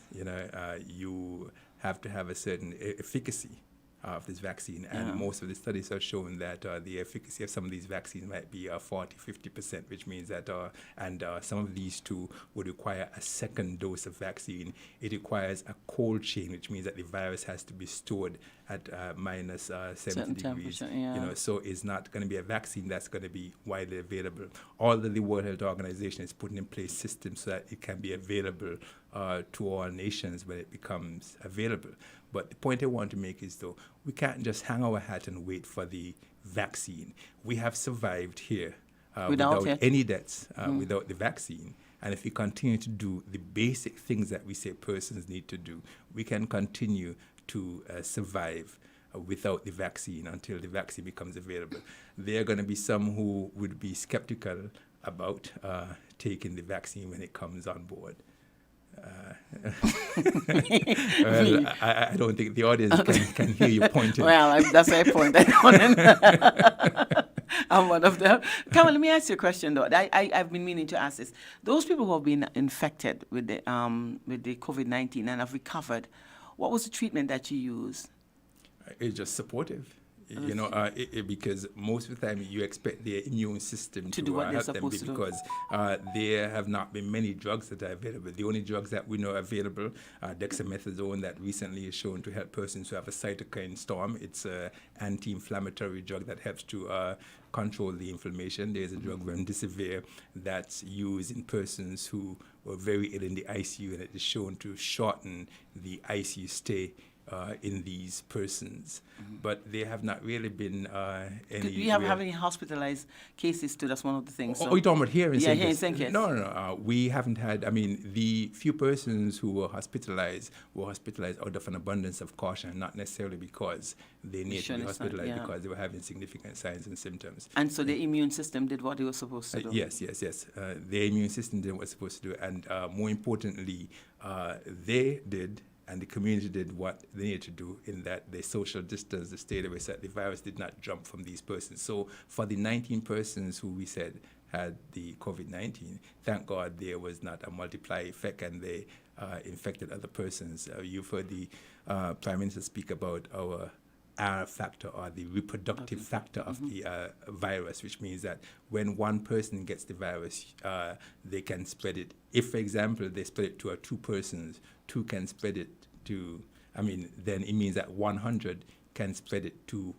you have to have a certain efficacy of this vaccine. And most of the studies have shown that the efficacy of some of these vaccines might be 40, 50%, which means that, some of these too would require a second dose of vaccine. It requires a cold chain, which means that the virus has to be stored at minus 70 degrees. So it's not going to be a vaccine that's going to be widely available. Although the World Health Organization is putting in place systems so that it can be available to all nations when it becomes available. But the point I want to make is, though, we can't just hang our hat and wait for the vaccine. We have survived here without any deaths, without the vaccine. And if we continue to do the basic things that we say persons need to do, we can continue to survive without the vaccine until the vaccine becomes available. There are going to be some who would be skeptical about taking the vaccine when it comes on board. Well, I don't think the audience can hear you pointing. Well, that's why I pointed. I'm one of them. Come on, let me ask you a question, though. I've been meaning to ask this. Those people who have been infected with the COVID-19 and have recovered, what was the treatment that you used? It's just supportive. Because most of the time you expect their immune system to do what they're help them supposed to do. because there have not been many drugs that are available. The only drugs that we know are available are dexamethasone, that recently is shown to help persons who have a cytokine storm. It's an anti-inflammatory drug that helps to control the inflammation. There's a drug, remdesivir, that's used in persons who were very ill in the ICU, and it is shown to shorten the ICU stay in these persons. But there have not really been any... Do you have any hospitalized cases too? That's one of the things. Oh, you're talking about here in St. here in St. Kitts. No. We haven't had... the few persons who were hospitalized out of an abundance of caution, not necessarily because they needed to be hospitalized, because they were having significant signs and symptoms. And so the immune system did what it was supposed to do? Yes. The immune system did what it was supposed to do. And more importantly, they did... and the community did what they needed to do, in that they social distanced, they stayed away, so that the virus did not jump from these persons. So for the 19 persons who we said had the COVID-19, thank God there was not a multiply effect and they infected other persons. You've heard the Prime Minister speak about our R factor, or the reproductive factor of the virus, which means that when one person gets the virus, they can spread it. If, for example, they spread it to two persons, two can spread it to, then it means that 100 can spread it to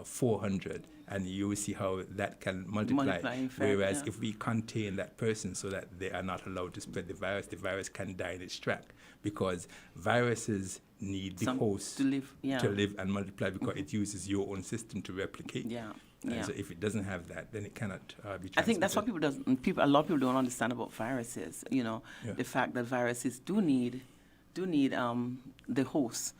400, and you will see how that can multiply. Whereas if we contain that person so that they are not allowed to spread the virus can die in its track, because viruses need the host to live and multiply, because it uses your own system to replicate. So if it doesn't have that, then it cannot be transmitted. I think that's what a lot of people don't understand about viruses. The fact that viruses do need the host,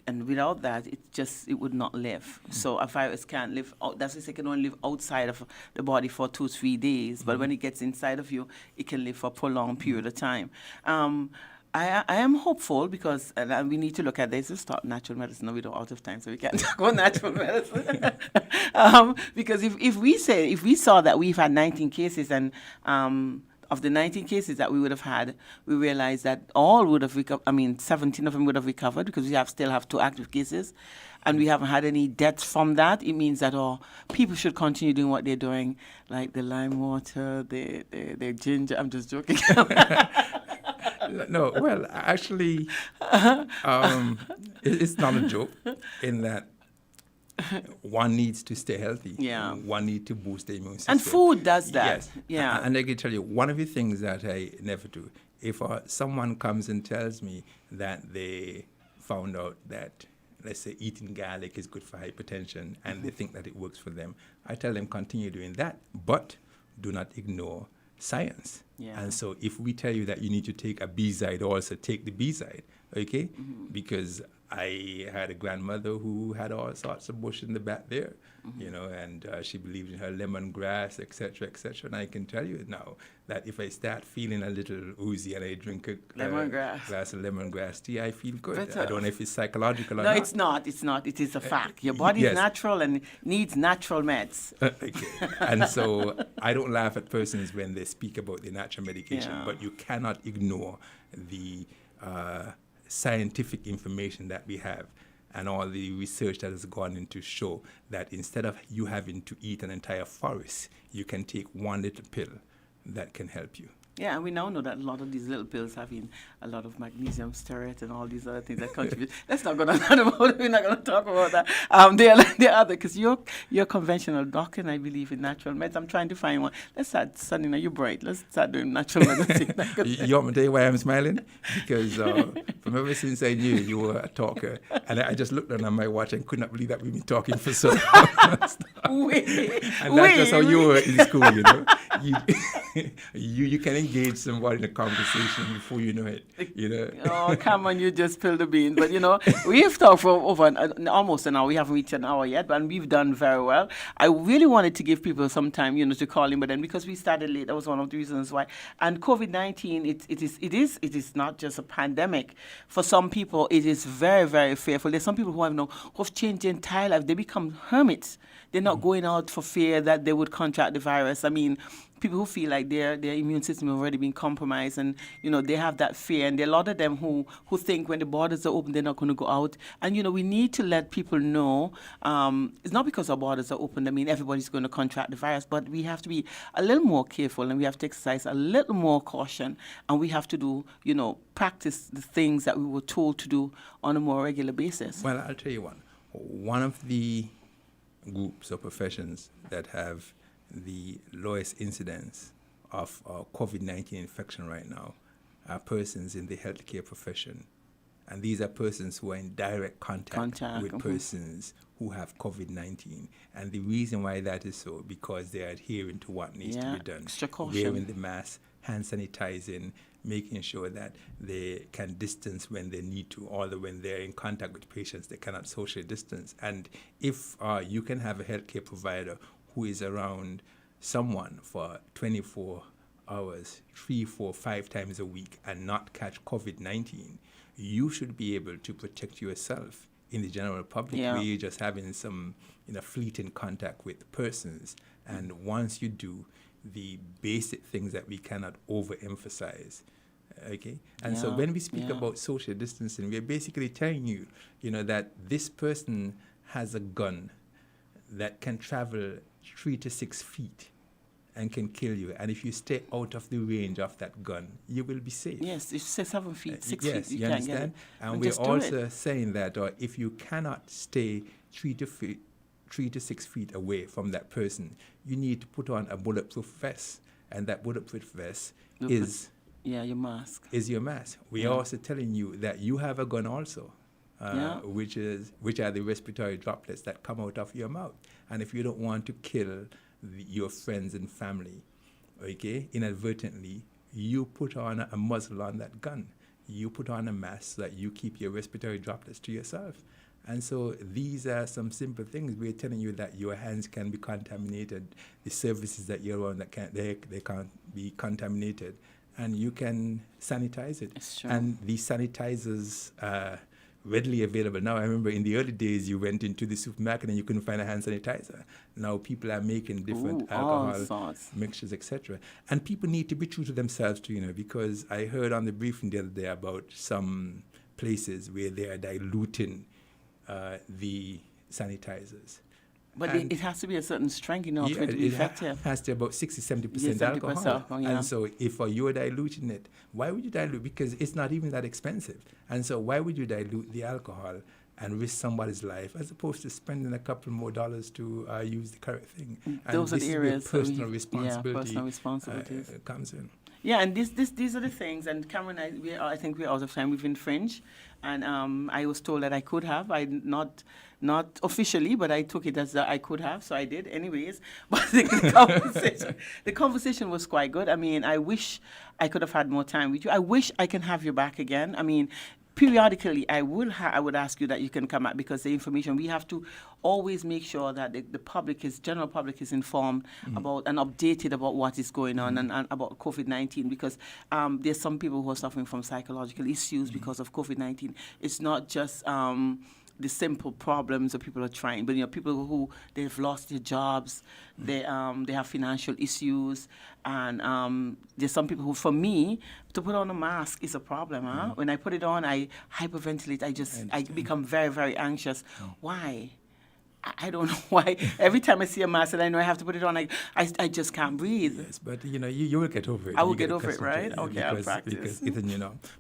and without that, it would not live. So a virus can't live. That's why it can only live outside of the body for 2-3 days. But when it gets inside of you, it can live for a prolonged period of time. I am hopeful, because we need to look at this. Let's start natural medicine. No, we don't out of time, so we can't talk about natural medicine. Because if we saw that we've had 19 cases, and of the 19 cases that we would have had, we realized that all would have recovered. 17 of them would have recovered, because we still have 2 active cases, and we haven't had any deaths from that. It means that people should continue doing what they're doing, like the lime water, the ginger. I'm just joking. No, well, actually, it's not a joke, in that one needs to stay healthy. One needs to boost the immune system. And food does that. Yes. And I can tell you, one of the things that I never do, if someone comes and tells me that they found out that, let's say, eating garlic is good for hypertension, and they think that it works for them, I tell them continue doing that, but do not ignore science. And so if we tell you that you need to take a B-side, also take the B-side, okay? Because I had a grandmother who had all sorts of bush in the back there, and she believed in her lemongrass, etc., etc. And I can tell you now that if I start feeling a little oozy and I drink a glass of lemongrass tea, I feel good. I don't know if it's psychological or not. No, it's not. It's not. It is a fact. Your body is natural and needs natural meds. Okay. And so I don't laugh at persons when they speak about the natural medication, but you cannot ignore the scientific information that we have and all the research that has gone into show that instead of you having to eat an entire forest, you can take one little pill that can help you. Yeah, and we now know that a lot of these little pills having a lot of magnesium stearate and all these other things that contribute. Let's not go on about it. We're not going to talk about that. The other, because you're conventional doctor, and I believe in natural meds. I'm trying to find one. Let's start, Sandra, you're bright. Let's start doing natural medicine. You want me to tell you why I'm smiling? Because from ever since I knew you were a talker, and I just looked down at my watch and could not believe that we've been talking for so long. And that's just how you were in school, you know. You can engage somebody in a conversation before you know it, you know. Oh, come on, you just spill the beans. But, we've talked for over almost an hour. We haven't reached an hour yet, but we've done very well. I really wanted to give people some time, to call in, but then because we started late, that was one of the reasons why. And COVID-19, it is not just a pandemic. For some people, it is very, very fearful. There's some people who've changed their entire life. They become hermits. They're not going out for fear that they would contract the virus. I mean, people who feel like their immune system has already been compromised, and they have that fear. And there are a lot of them who think when the borders are open, they're not going to go out. And we need to let people know it's not because our borders are open. I mean, everybody's going to contract the virus, but we have to be a little more careful, and we have to exercise a little more caution, and we have to do practice the things that we were told to do on a more regular basis. Well, I'll tell you one of the groups or professions that have the lowest incidence of COVID-19 infection right now are persons in the healthcare profession. And these are persons who are in direct contact with persons who have COVID-19. And the reason why that is so, because they are adhering to what needs to be done. Extra caution. Wearing the mask, hand sanitizing, making sure that they can distance when they need to, although when they're in contact with patients, they cannot socially distance. And if you can have a healthcare provider who is around someone for 24 hours, 3, 4, 5 times a week and not catch COVID-19, you should be able to protect yourself in the general public where you're just having some fleeting contact with persons. And once you do, the basic things that we cannot overemphasize. Okay? And so when we speak about social distancing, we're basically telling you, that this person has a gun that can travel 3 to 6 feet and can kill you. And if you stay out of the range of that gun, you will be safe. Yes, it's 7 feet, 6 yes, feet. You can't understand? get it. And we're also saying that if you cannot stay 3 to 6 feet away from that person, you need to put on a bulletproof vest. And that bulletproof vest is your mask. Is your mask. We are also telling you that you have a gun also. Which are the respiratory droplets that come out of your mouth. And if you don't want to kill your friends and family, inadvertently, you put on a muzzle on that gun. You put on a mask so that you keep your respiratory droplets to yourself. And so these are some simple things. We're telling you that your hands can be contaminated, the surfaces that you're on they can't be contaminated, and you can sanitize it. It's true. And these sanitizers readily available now. I remember in the early days you went into the supermarket and you couldn't find a hand sanitizer. Now people are making different alcohol mixtures, etc. And people need to be true to themselves too, because I heard on the briefing the other day about some places where they are diluting the sanitizers. But it has to be a certain strength for it to be effective. It has to be about 60-70% alcohol. And so if you're diluting it, why would you dilute? Because it's not even that expensive. And so why would you dilute the alcohol and risk somebody's life as opposed to spending a couple more dollars to use the correct thing? Those are the areas personal responsibility personal responsibilities comes in. Yeah, and these are the things. And Cameron, I think we're out of time. We've infringed, and I was told that I could have. Not officially, but I took it as that I could have, so I did anyways. But the conversation was quite good. I mean, I wish I could have had more time with you. I wish I can have you back again. I mean, periodically, I would ask you that you can come back, because the information, we have to always make sure that the general public is informed about and updated about what is going on, and about COVID-19, because there's some people who are suffering from psychological issues because of COVID-19. It's not just the simple problems that people are trying, but people who they've lost their jobs, they have financial issues, and there's some people who, for me, to put on a mask is a problem. When I put it on, I hyperventilate. I become very, very anxious. Why? I don't know why. Every time I see a mask and I know I have to put it on, I just can't breathe. Yes, but you will get over it. I will get over it, right? Okay, I'll practice. Because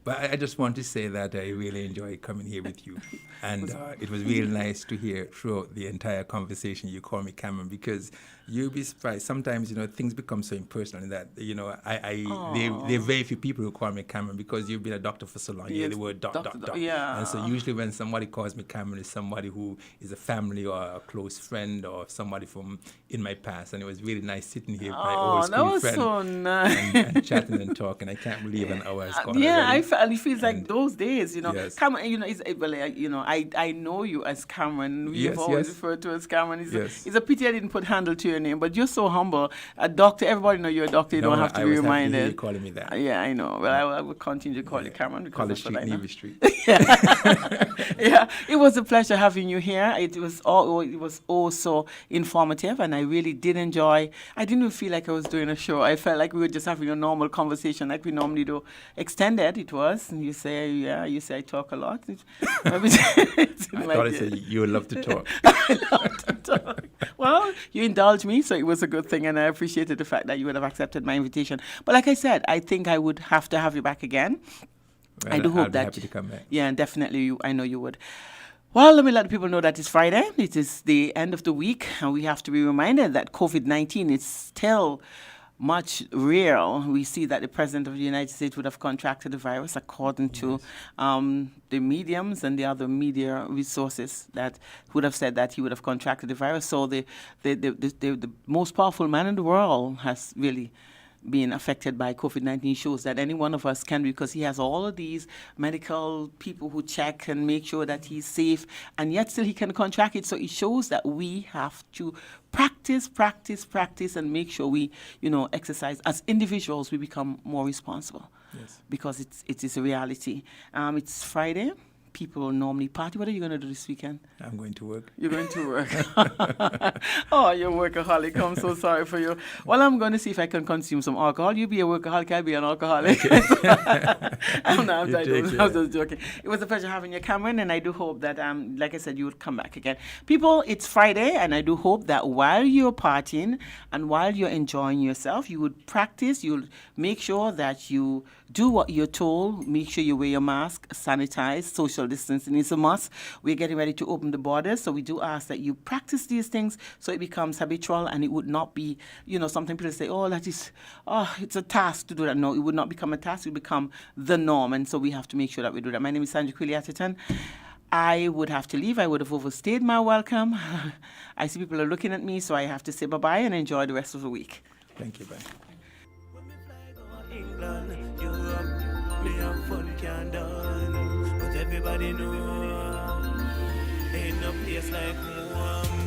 but I just want to say that I really enjoy coming here with you, and it was really nice to hear throughout the entire conversation you call me Cameron, because you'll be surprised. Sometimes things become so impersonal that there are very few people who call me Cameron, because you've been a doctor for so long. You hear the word doc. Yeah. And so usually when somebody calls me Cameron, it's somebody who is a family or a close friend or somebody from in my past. And it was really nice sitting here with my old school friend. So nice. and chatting and talking. I can't believe an hour has gone Yeah, already. it feels like those days, Yes. Cameron, I know you as Cameron. You've always referred to as Cameron. It's a pity I didn't put handle to your name, but you're so humble. A doctor, everybody know you're a doctor. You don't have to be reminded. I was calling me that. Yeah, I know. Well, I will continue to call you Cameron. College Street, Navy Street. Yeah, it was a pleasure having you here. It was also informative, and I really did enjoy. I didn't even feel like I was doing a show. I felt like we were just having a normal conversation like we normally do. Extended it was. And you say I talk a lot. I thought I said you would love to talk. I love to talk. Well, you indulged me, so it was a good thing, and I appreciated the fact that you would have accepted my invitation. But like I said, I think I would have to have you back again. Well, I do hope I'll be that happy to come back. Yeah, definitely. I know you would. Well, let me let the people know that it's Friday. It is the end of the week, and we have to be reminded that COVID-19 is still much real. We see that the President of the United States would have contracted the virus, according to the mediums and the other media resources that would have said that he would have contracted the virus. So the most powerful man in the world has really being affected by COVID-19 shows that any one of us can, because he has all of these medical people who check and make sure that he's safe, and yet still he can contract it. So it shows that we have to practice, and make sure we, exercise. As individuals, we become more responsible. Yes. Because it is a reality. It's Friday. People normally party. What are you going to do this weekend? I'm going to work. You're going to work. Oh, you're a workaholic. I'm so sorry for you. Well, I'm going to see if I can consume some alcohol. You be a workaholic, I'll be an alcoholic. Okay. I'm just joking. It was a pleasure having you, Cameron, and I do hope that, like I said, you would come back again. People, it's Friday, and I do hope that while you're partying and while you're enjoying yourself, you would practice. You'll make sure that you do what you're told. Make sure you wear your mask, sanitize, social distancing is a must. We're getting ready to open the borders, so we do ask that you practice these things so it becomes habitual, and it would not be, something people say, it's a task to do that. No, it would not become a task. It would become the norm, and so we have to make sure that we do that. My name is Sandra Atherton. I would have to leave. I would have overstayed my welcome. I see people are looking at me, so I have to say bye-bye and enjoy the rest of the week. Thank you, bye. England, Europe, me have fun can done, but everybody know ain't no place like home.